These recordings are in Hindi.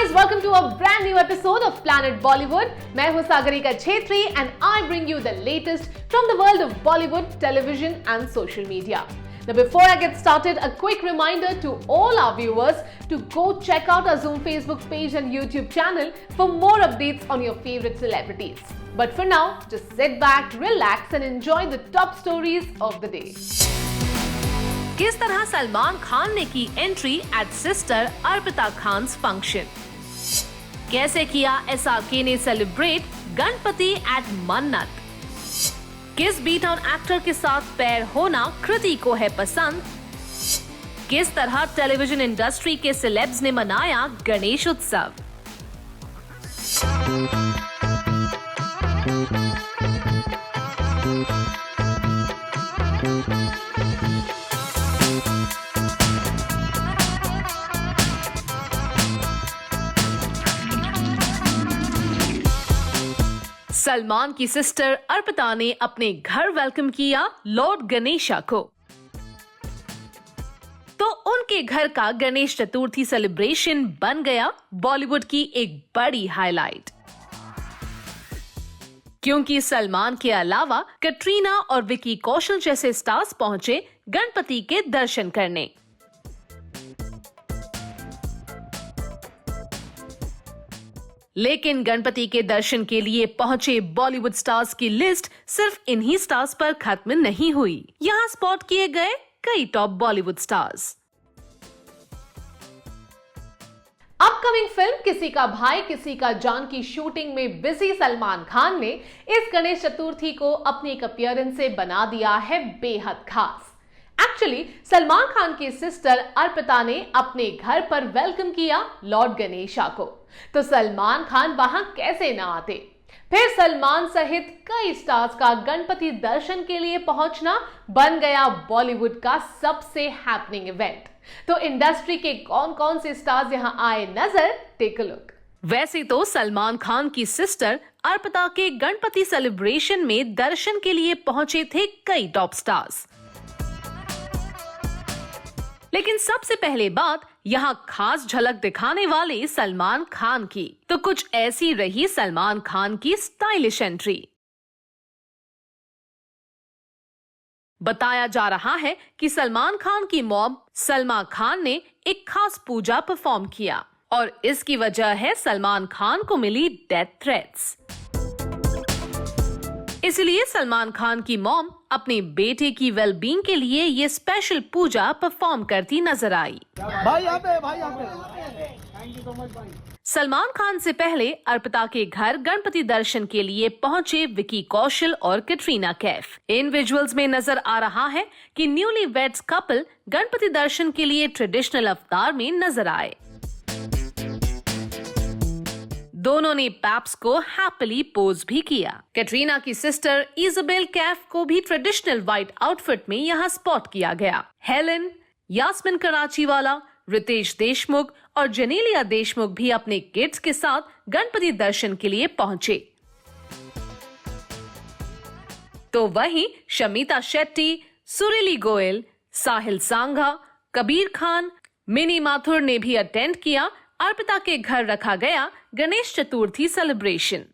guys, welcome to a brand new episode of Planet Bollywood. मैं हूँ Sagarika Chhetri and I bring you the latest from the world of Bollywood, television and social media. Now before I get started, a quick reminder to all our viewers to go check out our Zoom Facebook page and YouTube channel for more updates on your favorite celebrities. But for now, just sit back, relax and enjoy the top stories of the day. किस तरह सलमान खान ने की entry at sister Arpita Khan's function, कैसे किया SRK ने सेलिब्रेट गणपति एट मन्नत, किस बी टाउन एक्टर के साथ पैर होना कृति को है पसंद, किस तरह टेलीविजन इंडस्ट्री के सेलेब्स ने मनाया गणेश उत्सव। सलमान की सिस्टर अर्पिता ने अपने घर वेलकम किया लॉर्ड गणेशा को। तो उनके घर का गणेश चतुर्थी सेलिब्रेशन बन गया बॉलीवुड की एक बड़ी हाईलाइट, क्योंकि सलमान के अलावा कटरीना और विकी कौशल जैसे स्टार्स पहुंचे गणपति के दर्शन करने। लेकिन गणपति के दर्शन के लिए पहुंचे बॉलीवुड स्टार्स की लिस्ट सिर्फ इन्हीं स्टार्स पर खत्म नहीं हुई। यहां स्पॉट किए गए कई top Bollywood stars. Upcoming film किसी का भाई किसी का जान की शूटिंग में बिजी सलमान खान ने इस गणेश चतुर्थी को अपनी एक अपीयरेंस से बना दिया है बेहद खास। एक्चुअली सलमान खान की सिस्टर अर्पिता ने अपने घर पर वेलकम किया लॉर्ड गणेशा को, तो सलमान खान वहां कैसे ना आते। फिर सलमान सहित कई स्टार्स का गणपति दर्शन के लिए पहुंचना बन गया बॉलीवुड का सबसे हैपनिंग इवेंट। तो इंडस्ट्री के कौन कौन से स्टार्स यहां आए नजर, टेक अ लुक। वैसे तो सलमान खान की सिस्टर अर्पिता के गणपति सेलिब्रेशन में दर्शन के लिए पहुंचे थे कई टॉप स्टार्स, लेकिन सबसे पहले बात यहाँ खास झलक दिखाने वाले सलमान खान की। तो कुछ ऐसी रही सलमान खान की स्टाइलिश एंट्री। बताया जा रहा है कि सलमान खान की मॉम सलमा खान ने एक खास पूजा परफॉर्म किया और इसकी वजह है सलमान खान को मिली डेथ थ्रेट्स। इसलिए सलमान खान की मॉम अपने बेटे की वेलबींग के लिए ये स्पेशल पूजा परफॉर्म करती नजर आई। भाई यहाँ पे। सलमान खान से पहले अर्पिता के घर गणपति दर्शन के लिए पहुंचे विकी कौशल और कटरीना कैफ। इन विजुअल्स में नजर आ रहा है कि न्यूली वेड्स कपल गणपति दर्शन के लिए ट्रेडिशनल अवतार में नजर आए। दोनों ने पैप्स को हैप्पीली पोज भी किया। कटरीना की सिस्टर इजाबेल कैफ को भी ट्रेडिशनल व्हाइट आउटफिट में यहाँ स्पॉट किया गया। हेलन, यास्मिन कराचीवाला, रितेश देशमुख और जेनेलिया देशमुख भी अपने किड्स के साथ गणपति दर्शन के लिए पहुंचे। तो वहीं शमिता शेट्टी, सुरीली गोयल, साहिल सांघा, कबीर खान, मिनी माथुर ने भी अटेंड किया अर्पिता के घर रखा गया गणेश चतुर्थी सेलिब्रेशन।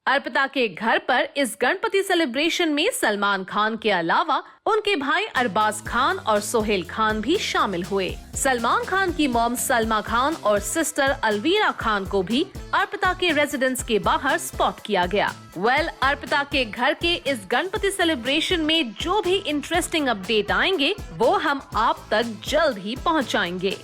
अर्पिता के घर पर इस गणपति सेलिब्रेशन में सलमान खान के अलावा उनके भाई अरबाज खान और सोहेल खान भी शामिल हुए। सलमान खान की मॉम सलमा खान और सिस्टर अलवीरा खान को भी अर्पिता के रेजिडेंस के बाहर स्पॉट किया गया। अर्पिता के घर के इस गणपति सेलिब्रेशन में जो भी इंटरेस्टिंग अपडेट आएंगे वो हम आप तक जल्द ही पहुँचाएंगे।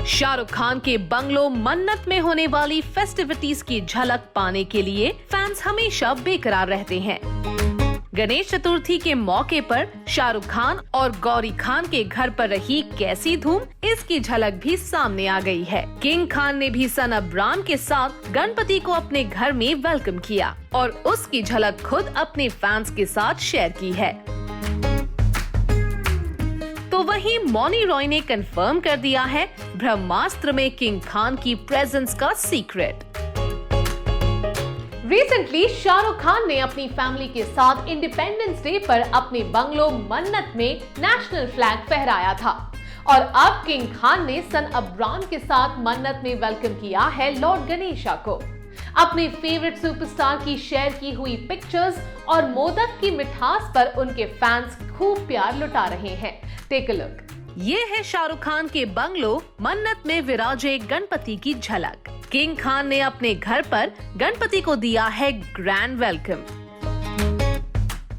शाहरुख खान के बंगलो मन्नत में होने वाली फेस्टिविटीज की झलक पाने के लिए फैंस हमेशा बेकरार रहते हैं। गणेश चतुर्थी के मौके पर शाहरुख खान और गौरी खान के घर पर रही कैसी धूम, इसकी झलक भी सामने आ गई है। किंग खान ने भी सन अब्राम के साथ गणपति को अपने घर में वेलकम किया और उसकी झलक खुद अपने फैंस के साथ शेयर की है। तो वहीं मौनी रॉय ने कंफर्म कर दिया है ब्रह्मास्त्र में किंग खान की प्रेजेंस का सीक्रेट। रिसेंटली शाहरुख खान ने अपनी फैमिली के साथ इंडिपेंडेंस डे पर अपने बंगलो मन्नत में नेशनल फ्लैग फहराया था और अब किंग खान ने सन अब्राम के साथ मन्नत में वेलकम किया है लॉर्ड गणेशा को। अपने फेवरेट सुपरस्टार की शेयर की हुई पिक्चर्स और मोदक की मिठास पर उनके फैंस खूब प्यार लुटा रहे हैं। Take a look. ये है शाहरुख खान के बंगलो मन्नत में विराजे गणपति की झलक। किंग खान ने अपने घर पर गणपति को दिया है ग्रैंड वेलकम।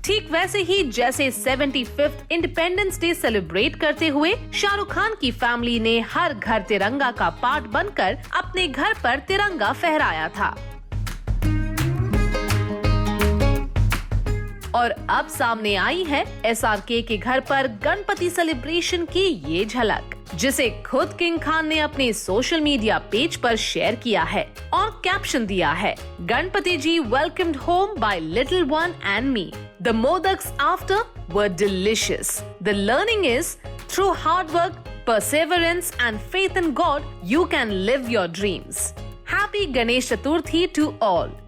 ठीक वैसे ही जैसे 75th इंडिपेंडेंस डे सेलिब्रेट करते हुए शाहरुख खान की फैमिली ने हर घर तिरंगा का पार्ट बनकर अपने घर पर तिरंगा फहराया था। और अब सामने आई है SRK के घर पर गणपति सेलिब्रेशन की ये झलक, जिसे खुद किंग खान ने अपने सोशल मीडिया पेज पर शेयर किया है और कैप्शन दिया है, Ganpati ji welcomed home by little one and me. The modaks after were delicious. The learning is through hard work, perseverance and faith in God, you can live your dreams. Happy Ganesh Chaturthi to all.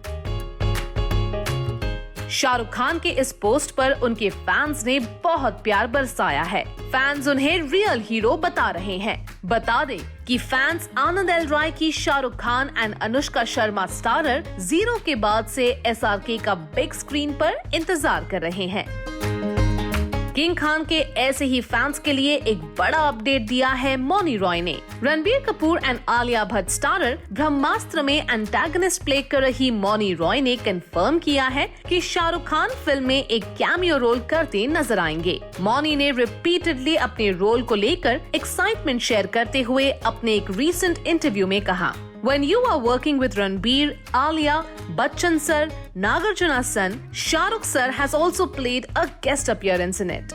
Shahrukh Khan के इस पोस्ट पर उनके फैंस ने बहुत प्यार बरसाया है। फैंस उन्हें रियल हीरो बता रहे हैं। बता दें कि फैंस आनंद एल राय की शाहरुख खान एंड अनुष्का शर्मा स्टारर 0 के बाद से SRK का बिग स्क्रीन पर इंतजार कर रहे हैं। किंग खान के ऐसे ही फैंस के लिए एक बड़ा अपडेट दिया है मौनी रॉय ने। रणबीर कपूर एंड आलिया भट्ट स्टारर ब्रह्मास्त्र में एंटागनिस्ट प्ले कर रही मौनी रॉय ने कंफर्म किया है कि शाहरुख खान फिल्म में एक कैमियो रोल करते नजर आएंगे। मौनी ने रिपीटेडली अपने रोल को लेकर एक्साइटमेंट शेयर करते हुए अपने एक रीसेंट इंटरव्यू में कहा, When you are working with Ranbir, Alia, Bachchan sir, Nagarjuna son, Shahrukh sir has also played a guest appearance in it.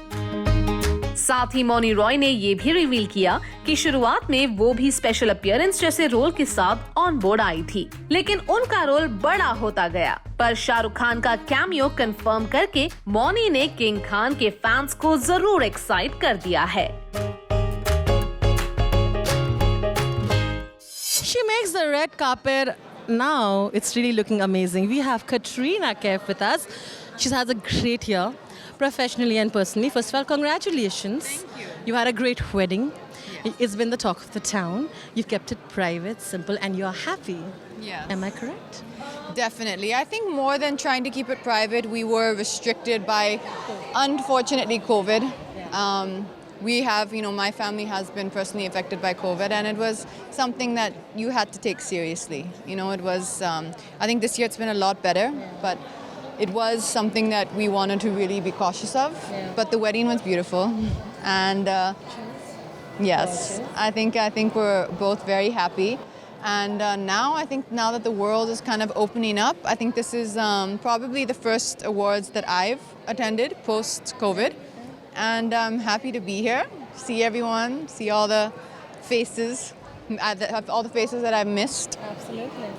साथ ही मौनी रॉय ने ये भी रिवील किया कि शुरुआत में वो भी स्पेशल अपीयरेंस जैसे रोल के साथ ऑन बोर्ड आई थी, लेकिन उनका रोल बड़ा होता गया। पर शाहरुख खान का कैमियो कंफर्म करके मौनी ने किंग खान के फैंस को जरूर एक्साइट कर दिया है। She makes the red carpet now. It's really looking amazing. We have Katrina Kaif with us. She has a great year, professionally and personally. First of all, congratulations. Thank you. You had a great wedding. Yes. It's been the talk of the town. You've kept it private, simple, and you're happy. Yes. Am I correct? Definitely. I think more than trying to keep it private, we were restricted by, unfortunately, COVID. We have, my family has been personally affected by COVID, and it was something that you had to take seriously. It was, I think this year it's been a lot better, but it was something that we wanted to really be cautious of. Yeah. But the wedding was beautiful, and yes, I think we're both very happy. And now that the world is kind of opening up, I think this is probably the first awards that I've attended post-COVID. And I'm happy to be here, see everyone, see all the faces, all the faces that I've missed. Absolutely.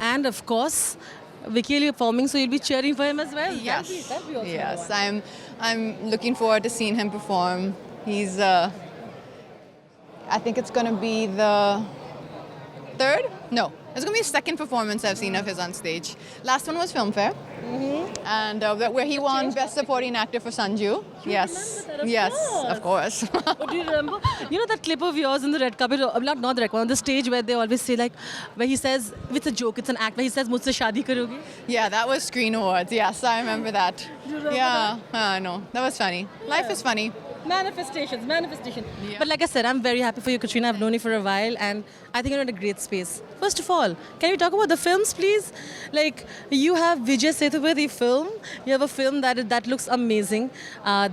And of course, Vicky will be performing, so you'll be cheering for him as well. Yes. That'll be also yes. one. I'm looking forward to seeing him perform. He's I think it's going to be the third? No, it's going to be the second performance I've seen of his on stage. Last one was Filmfare. And where he won Best Supporting Actor for Sanju. Yes. Yes, of course. Oh, do you remember? You know that clip of yours in the red carpet, not the red carpet, on the stage where they always say where he says, it's a joke, it's an act, where he says, "Mujhse shaadi karogi?" Yeah, that was Screen Awards. Yes, I remember that. Do you remember yeah, I know. That was funny. Life is funny. Manifestation. Yeah. But like I said, I'm very happy for you, Katrina. I've known you for a while, and I think you're in a great space. First of all, can we talk about the films, please? Like, you have Vijay Sethupathi film. You have a film that looks amazing.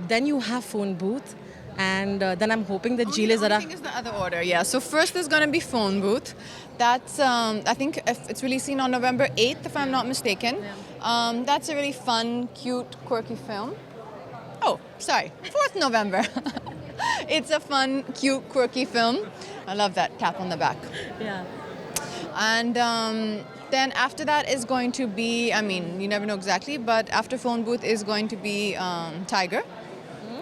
Then you have Phone Booth. and then I'm hoping that Jile The Zara. only thing is the other order, yeah. So first is going to be Phone Booth. That's, I think it's releasing on November 8th, if I'm not mistaken. That's a really fun, cute, quirky film. Oh, sorry, 4th November. It's a fun, cute, quirky film. I love that tap on the back. Yeah. And then after that is going to be, I mean, you never know exactly, but after Phone Booth is going to be Tiger,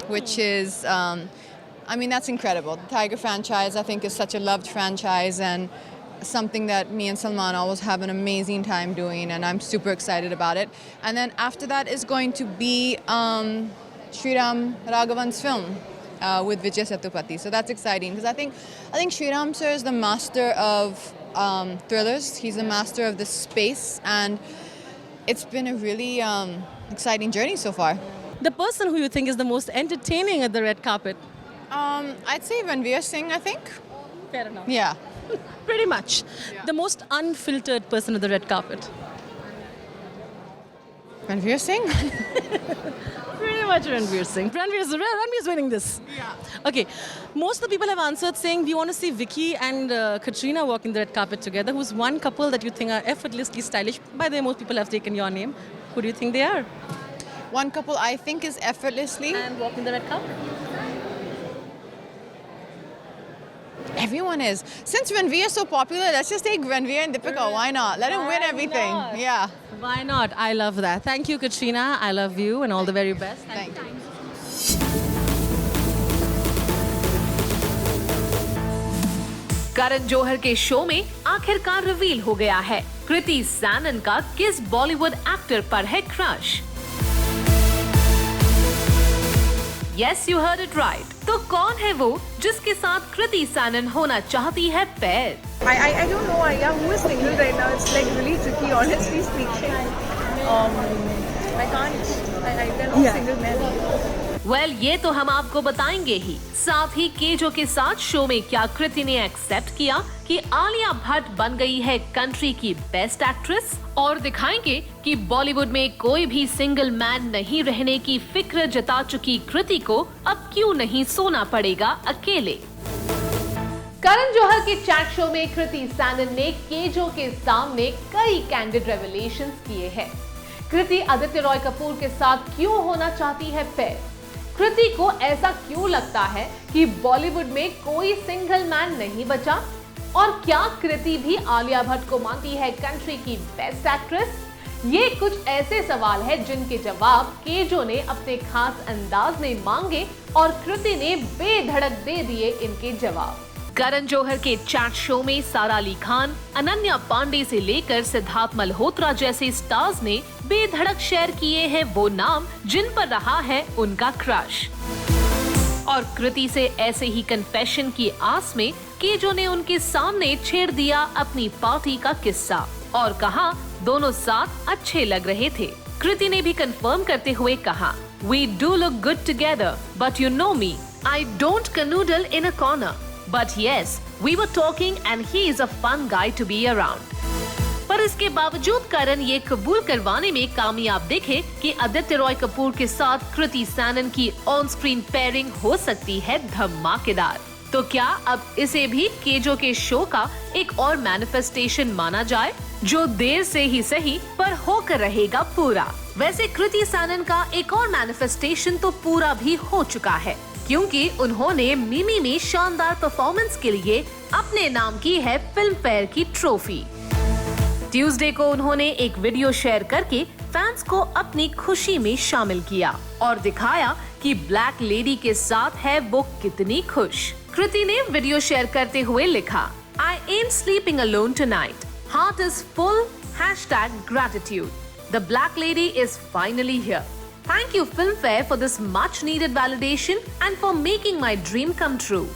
which is, I mean, that's incredible. The Tiger franchise, I think, is such a loved franchise and something that me and Salman always have an amazing time doing, and I'm super excited about it. And then after that is going to be Sriram Raghavan's film with Vijay Sethupathi. So that's exciting because I think Sriram sir is the master of thrillers. He's the master of the space, and it's been a really exciting journey so far. The person who you think is the most entertaining at the red carpet? I'd say Ranveer Singh, I think. Fair enough. Yeah. Pretty much. The most unfiltered person at the red carpet? Ranveer Singh? Pretty much Ranveer Singh. Ranveer's winning this. Yeah. Okay. Most of the people have answered saying we want to see Vicky and Katrina walking the red carpet together. Who's one couple that you think are effortlessly stylish? By the way, most people have taken your name. Who do you think they are? One couple I think is effortlessly. And walking the red carpet? Everyone is. Since Ranveer is so popular, let's just take Ranveer and Deepika. Why not? Let him win everything. not? Yeah. Why not? I love that. Thank you, Katrina. I love you and all the very best. Thank you. Karan Johar के शो में आखिरकार रिवील हो गया है कृति सैनन का किस बॉलीवुड एक्टर पर है crush. Yes you heard it right. तो कौन है वो जिसके साथ कृति सैनन होना चाहती है पैर? I don't know, who is single right now? It's like really tricky, honestly speaking. I can't. They're not single men. Well ये तो हम आपको बताएंगे ही। साथ ही केजो के साथ शो में क्या कृति ने एक्सेप्ट किया कि आलिया भट्ट बन गई है कंट्री की बेस्ट एक्ट्रेस, और दिखाएंगे कि बॉलीवुड में कोई भी सिंगल मैन नहीं रहने की फिक्र जता चुकी कृति को अब क्यों नहीं सोना पड़ेगा अकेले। करण जौहर के चैट शो में कृति सैनन ने केजो के सामने कई कैंडिड रेवलेशंस किए हैं। कृति आदित्य रॉय कपूर के साथ क्यों होना चाहती है पेयर? कृति को ऐसा क्यों लगता है कि बॉलीवुड में कोई सिंगल मैन नहीं बचा? और क्या कृति भी आलिया भट्ट को मानती है कंट्री की बेस्ट एक्ट्रेस? ये कुछ ऐसे सवाल हैं जिनके जवाब केजो ने अपने खास अंदाज में मांगे और कृति ने बेधड़क दे दिए इनके जवाब। करण जौहर के चैट शो में सारा अली खान, अनन्या पांडे से लेकर सिद्धार्थ मल्होत्रा जैसे स्टार्स ने बेधड़क शेयर किए हैं वो नाम जिन पर रहा है उनका क्रश। और कृति से ऐसे ही कन्फेशन की आस में केजो ने उनके सामने छेड़ दिया अपनी पार्टी का किस्सा और कहा दोनों साथ अच्छे लग रहे थे। कृति ने भी कंफर्म करते हुए कहा, We do look good together, but you know me, I don't canoodle in a corner. But yes, we were talking and he is a fun guy to be around. पर इसके बावजूद करण ये कबूल करवाने में कामयाब दिखे कि आदित्य रॉय कपूर के साथ कृति सैनन की ऑन स्क्रीन पेयरिंग हो सकती है धमाकेदार। तो क्या अब इसे भी केजो के शो का एक और मैनिफेस्टेशन माना जाए, जो देर से ही सही पर होकर रहेगा पूरा। वैसे कृति सैनन का एक और मैनिफेस्टेशन तो पूरा भी हो चुका है, क्योंकि उन्होंने मिमी में शानदार परफॉर्मेंस के लिए अपने नाम की है फिल्म फेयर की ट्रॉफी। ट्यूसडे को उन्होंने एक वीडियो शेयर करके फैंस को अपनी खुशी में शामिल किया और दिखाया कि ब्लैक लेडी के साथ है वो कितनी खुश। कृति ने वीडियो शेयर करते हुए लिखा, I ain't sleeping alone tonight. Heart is full. #gratitude. The black lady is finally here. Thank you Filmfare for this much needed validation and for making my dream come true.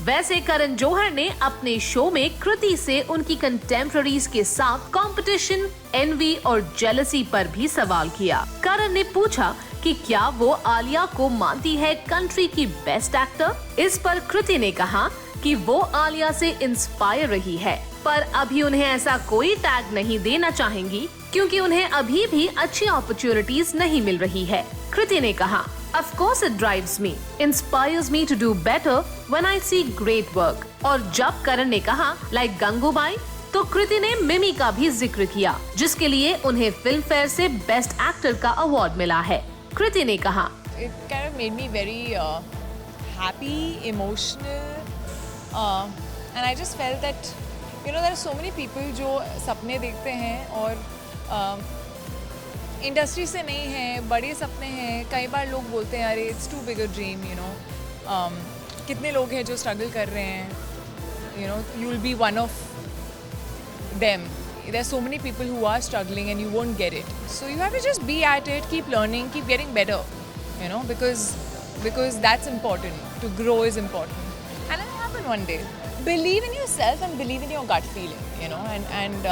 वैसे करण जौहर ने अपने शो में कृति से उनकी कंटेम्पररीज के साथ कंपटीशन, एनवी और जेलसी पर भी सवाल किया। करण ने पूछा कि क्या वो आलिया को मानती है कंट्री की बेस्ट एक्टर। इस पर कृति ने कहा कि वो आलिया से इंस्पायर रही है, पर अभी उन्हें ऐसा कोई टैग नहीं देना चाहेंगी क्योंकि उन्हें अभी भी अच्छी अपॉर्चुनिटीज नहीं मिल रही है। कृति ने कहा, Of course it drives me, inspires me to do better when I see great work. और जब करण ने कहा like गंगूबाई, तो कृति ने मिमी का भी जिक्र किया, जिसके लिए उन्हें फिल्म फेयर से बेस्ट एक्टर का अवार्ड मिला है। कृति ने कहा, It kind of made me very happy, emotional, and I just felt that, you know, there are so many people जो सपने देखते हैं और इंडस्ट्री से नहीं है, बड़े सपने हैं। कई बार लोग बोलते हैं अरे it's too big a dream, you know. कितने लोग हैं जो स्ट्रगल कर रहे हैं, you know, you will be one of them. There are so many people who are struggling and you won't get it. So you have to just be at it, keep learning, keep getting better, you know, because that's important. To grow is important. And it'll happen one day. Believe in yourself and believe in your gut feeling, you know, and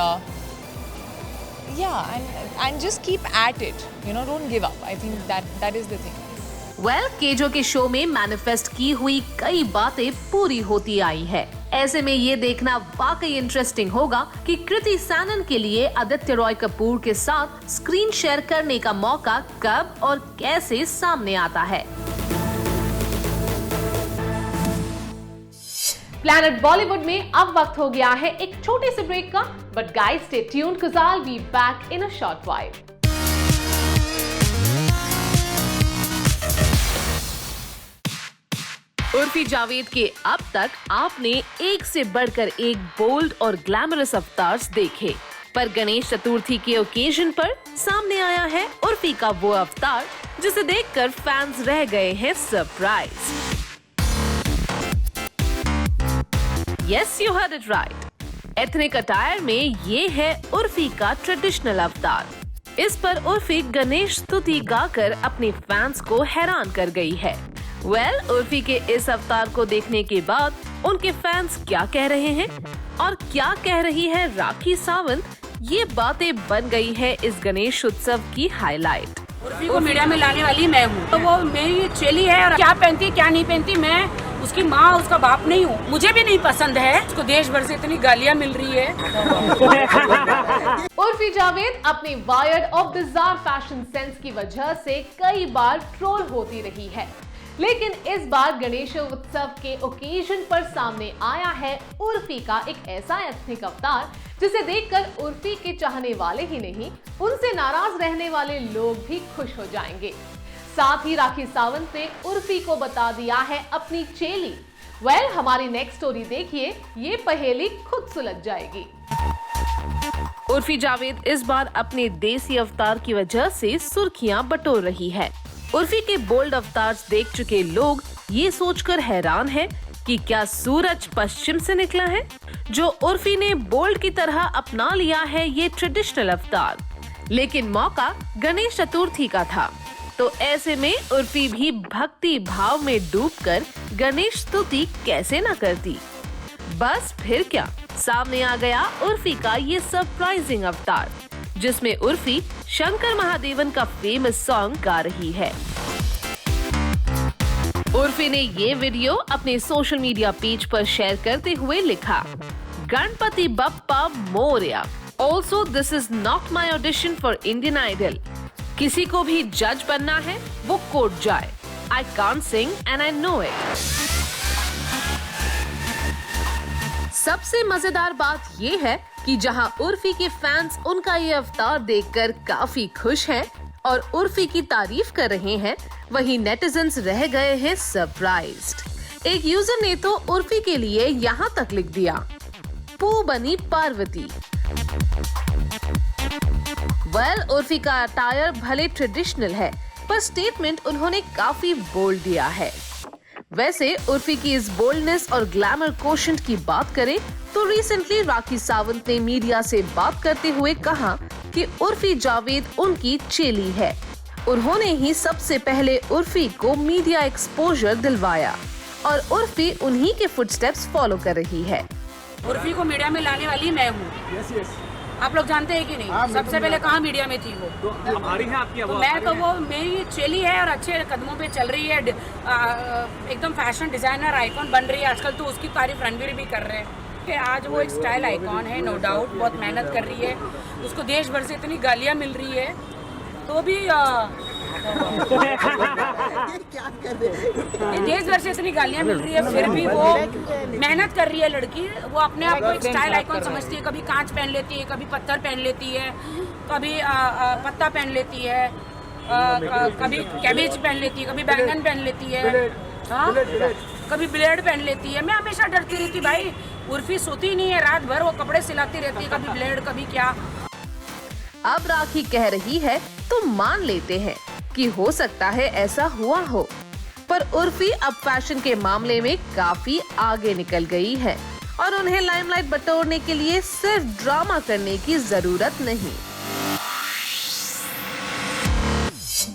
yeah, and just keep at it, you know, don't give up. I think that is the thing. Well KJo के शो में मैनिफेस्ट की हुई कई बातें पूरी होती आई है। ऐसे में ये देखना वाकई इंटरेस्टिंग होगा कि कृति सैनन के लिए आदित्य रॉय कपूर के साथ स्क्रीन शेयर करने का मौका कब और कैसे सामने आता है। प्लैनेट बॉलीवुड में अब वक्त हो गया है एक छोटे से ब्रेक का, but guys stay tuned 'cause I'll be back in a short while. Urfi Javed के अब तक आपने एक से बढ़कर एक बोल्ड और ग्लैमरस अवतार्स देखे, पर गणेश चतुर्थी के ओकेजन पर सामने आया है उर्फी का वो अवतार जिसे देखकर फैंस रह गए हैं surprise. Yes, you heard it right. Ethnic attire में ये है उर्फी का ट्रेडिशनल अवतार। इस पर उर्फी गणेश स्तुति गाकर अपने फैंस को हैरान कर गई है। उर्फी के इस अवतार को देखने के बाद उनके फैंस क्या कह रहे हैं और क्या कह रही है राखी सावंत, ये बातें बन गई है इस गणेश उत्सव की हाईलाइट। उर्फी को मीडिया में लाने वाली मैं हूँ, तो वो मेरी चेली है और क्या पहनती क्या नहीं पहनती, मैं उसकी माँ उसका बाप नहीं हूँ, मुझे भी नहीं पसंद है। उसको देश भर से इतनी गालियाँ मिल रही है। उर्फी जावेद अपनी वायर्ड और बिजार फैशन सेंस की वजह से कई बार ट्रोल होती रही है, लेकिन इस बार गणेश उत्सव के ओकेजन पर सामने आया है उर्फी का एक ऐसा एथनिक अवतार जिसे देखकर उर्फी के चाहने वाले ही नहीं, उनसे नाराज रहने वाले लोग भी खुश हो जाएंगे। साथ ही राखी सावंत ने उर्फी को बता दिया है अपनी चेली। हमारी नेक्स्ट स्टोरी देखिए, ये पहेली खुद सुलझ जाएगी। उर्फी जावेद इस बार अपने देसी अवतार की वजह से सुर्खियां बटोर रही है। उर्फी के बोल्ड अवतार्स देख चुके लोग ये सोचकर हैरान हैं कि क्या सूरज पश्चिम से निकला है, जो उर्फी ने बोल्ड की तरह अपना लिया है ये ट्रेडिशनल अवतार। लेकिन मौका गणेश चतुर्थी का था, तो ऐसे में उर्फी भी भक्ति भाव में डूबकर गणेश स्तुति कैसे न करती। बस फिर क्या, सामने आ गया उर्फी का ये सरप्राइजिंग अवतार, जिसमें उर्फी शंकर महादेवन का फेमस सॉन्ग गा रही है। उर्फी ने ये वीडियो अपने सोशल मीडिया पेज पर शेयर करते हुए लिखा, Ganpati Bappa Morya. Also this is not my audition for Indian Idol. किसी को भी जज बनना है वो कोर्ट जाए। I can't sing and I know it. सबसे मजेदार बात ये है कि जहां उर्फी के फैंस उनका ये अवतार देखकर काफी खुश हैं और उर्फी की तारीफ कर रहे हैं, वहीं नेटिजन्स रह गए हैं सरप्राइज्ड। एक यूजर ने तो उर्फी के लिए यहाँ तक लिख दिया, पू बनी पार्वती। उर्फी का अटायर भले ट्रेडिशनल है, पर स्टेटमेंट उन्होंने काफी बोल्ड दिया है। वैसे उर्फी की इस बोल्डनेस और ग्लैमर कोशेंट की बात करें तो रिसेंटली राखी सावंत ने मीडिया से बात करते हुए कहा कि उर्फी जावेद उनकी चेली है। उन्होंने ही सबसे पहले उर्फी को मीडिया एक्सपोजर दिलवाया और उर्फी उन्हीं के फुटस्टेप्स फॉलो कर रही है। उर्फी को मीडिया में लाने वाली मैं हूँ। आप लोग जानते हैं कि नहीं? सबसे पहले कहाँ मीडिया में थी वो? तो हमारी है आपकी तो मैं तो वो मेरी चेली है और अच्छे कदमों पे चल रही है, एकदम फैशन डिजाइनर आइकॉन बन रही है आजकल। तो उसकी तारीफ रणवीर भी कर रहे हैं कि आज वो एक स्टाइल आइकॉन है, नो डाउट। बहुत मेहनत कर रही है, उसको देश भर से इतनी गालियाँ मिल रही है, तो भी देश भर से इतनी गालियाँ मिल रही है, फिर भी वो मेहनत कर रही है लड़की। वो अपने आप को एक स्टाइल आइकॉन समझती है। कभी कांच पहन लेती है, कभी पत्थर पहन लेती है, कभी पत्ता पहन लेती है, कभी कैबेज पहन लेती है, कभी बैंगन पहन लेती है, हाँ, कभी ब्लेड पहन लेती है। मैं हमेशा डरती रहती, भाई उर्फी सोती नहीं है रात भर, वो कपड़े सिलाती रहती है, कभी ब्लेड कभी क्या। अब राखी कह रही है तो मान लेते हैं कि हो सकता है ऐसा हुआ हो, पर उर्फी अब फैशन के मामले में काफी आगे निकल गई है और उन्हें लाइमलाइट बटोरने के लिए सिर्फ ड्रामा करने की जरूरत नहीं।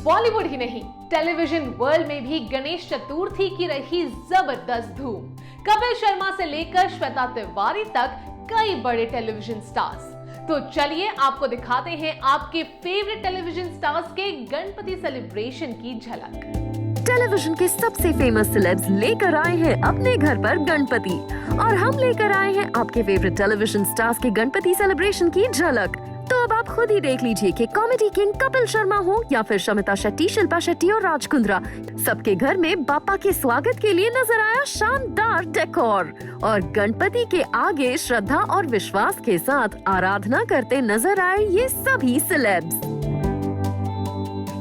बॉलीवुड ही नहीं, टेलीविजन वर्ल्ड में भी गणेश चतुर्थी की रही जबरदस्त धूम। कपिल शर्मा से लेकर श्वेता तिवारी तक कई बड़े टेलीविजन स्टार्स। तो चलिए आपको दिखाते हैं आपके फेवरेट टेलीविजन स्टार्स के गणपति सेलिब्रेशन की झलक। टेलीविजन के सबसे फेमस सेलेब्स लेकर आए हैं अपने घर पर गणपति, और हम लेकर आए हैं आपके फेवरेट टेलीविजन स्टार्स के गणपति सेलिब्रेशन की झलक। तो अब आप खुद ही देख लीजिए कि कॉमेडी किंग कपिल शर्मा हो या फिर शमिता शेट्टी, शिल्पा शेट्टी और राज कुंद्रा, सबके घर में बापा के स्वागत के लिए नजर आया शानदार डेकोर, और गणपति के आगे श्रद्धा और विश्वास के साथ आराधना करते नजर आए ये सभी सेलेब्स।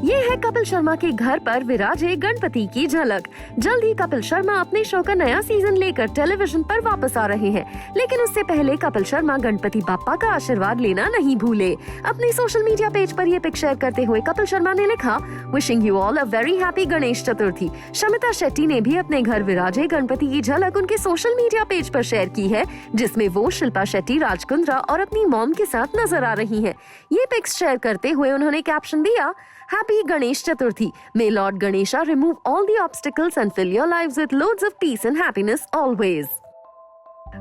ये है कपिल शर्मा के घर पर विराजे गणपति की झलक। जल्द ही कपिल शर्मा अपने शो का नया सीजन लेकर टेलीविजन पर वापस आ रहे हैं, लेकिन उससे पहले कपिल शर्मा गणपति बाप्पा का आशीर्वाद लेना नहीं भूले। अपने सोशल मीडिया पेज पर ये पिक शेयर करते हुए कपिल शर्मा ने लिखा, wishing you all a very happy Ganesh Chaturthi. Shamita Shetty ने भी अपने घर विराजे गणपति की झलक उनके सोशल मीडिया पेज पर शेयर की है, जिसमें वो शिल्पा शेट्टी, राज कुंद्रा और अपनी मॉम के साथ नजर आ रही है। ये पिक्स शेयर करते हुए उन्होंने कैप्शन दिया, Happy Ganesh Chaturthi. May Lord Ganesha remove all the obstacles and fill your lives with loads of peace and happiness always.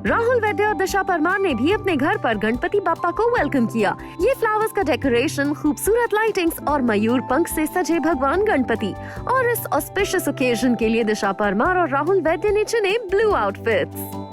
Rahul Vaidya और दिशा परमार ने भी अपने घर पर गणपति बाप्पा को वेलकम किया। ये फ्लावर्स का डेकोरेशन, खूबसूरत लाइटिंग्स और मयूर पंख से सजे भगवान गणपति, और इस ऑस्पिशियस ओकेजन के लिए दिशा परमार और राहुल वैद्य ने चुने ब्लू आउटफिट्स।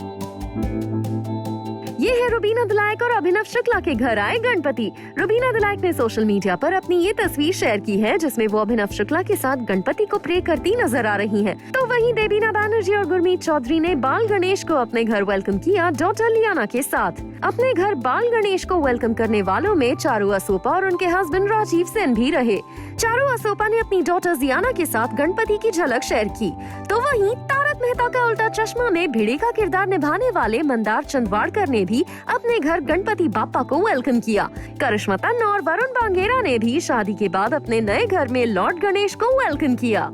ये है रुबीना दिलायक और अभिनव शुक्ला के घर आए गणपति। रुबीना दिलायक ने सोशल मीडिया पर अपनी ये तस्वीर शेयर की है, जिसमें वो अभिनव शुक्ला के साथ गणपति को प्रे करती नजर आ रही हैं। तो वहीं देवीना बैनर्जी और गुरमीत चौधरी ने बाल गणेश को अपने घर वेलकम किया डॉटर लियाना के साथ। अपने घर बाल गणेश को वेलकम करने वालों में चारू असोपा और उनके हस्बैंड राजीव सेन भी रहे। चारू असोपा ने अपनी डॉटर जियाना के साथ गणपति की झलक शेयर की। तो वहीं तारक मेहता का उल्टा चश्मा में भिड़े का किरदार निभाने वाले मंदार चंदवाड़कर ने भी अपने घर गणपति बाप्पा को वेलकम किया। करिश्मा तन्ना और वरुण बांगेरा ने भी शादी के बाद अपने नए घर में लॉर्ड गणेश को वेलकम किया।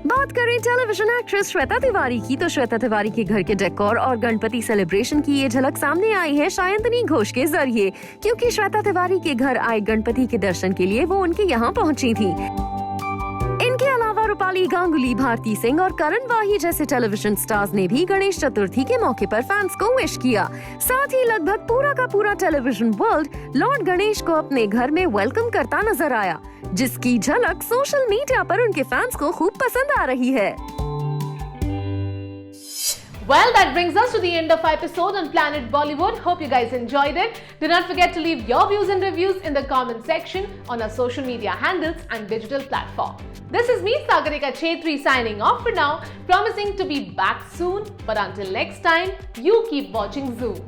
बात करें टेलीविजन एक्ट्रेस श्वेता तिवारी की, तो श्वेता तिवारी के घर के डेकोर और गणपति सेलिब्रेशन की ये झलक सामने आई है सायंतनी घोष के जरिए, क्योंकि श्वेता तिवारी के घर आए गणपति के दर्शन के लिए वो उनके यहाँ पहुँची थी। इनके अलावा रूपाली गांगुली, भारती सिंह और करण वाही जैसे टेलीविजन स्टार्स ने भी गणेश चतुर्थी के मौके पर फैंस को विश किया। साथ ही लगभग पूरा का पूरा टेलीविजन वर्ल्ड लॉर्ड गणेश को अपने घर में वेलकम करता नजर आया, जिसकी झलक सोशल मीडिया पर उनके फैंस को खूब पसंद आ रही है। Well, that brings us to the end of our episode on Planet Bollywood. Hope you guys enjoyed it. Do not forget to leave your views and reviews in the comment section on our social media handles and digital platform. This is me, Sagarika Chetri, signing off for now, promising to be back soon. But until next time, you keep watching Zoom.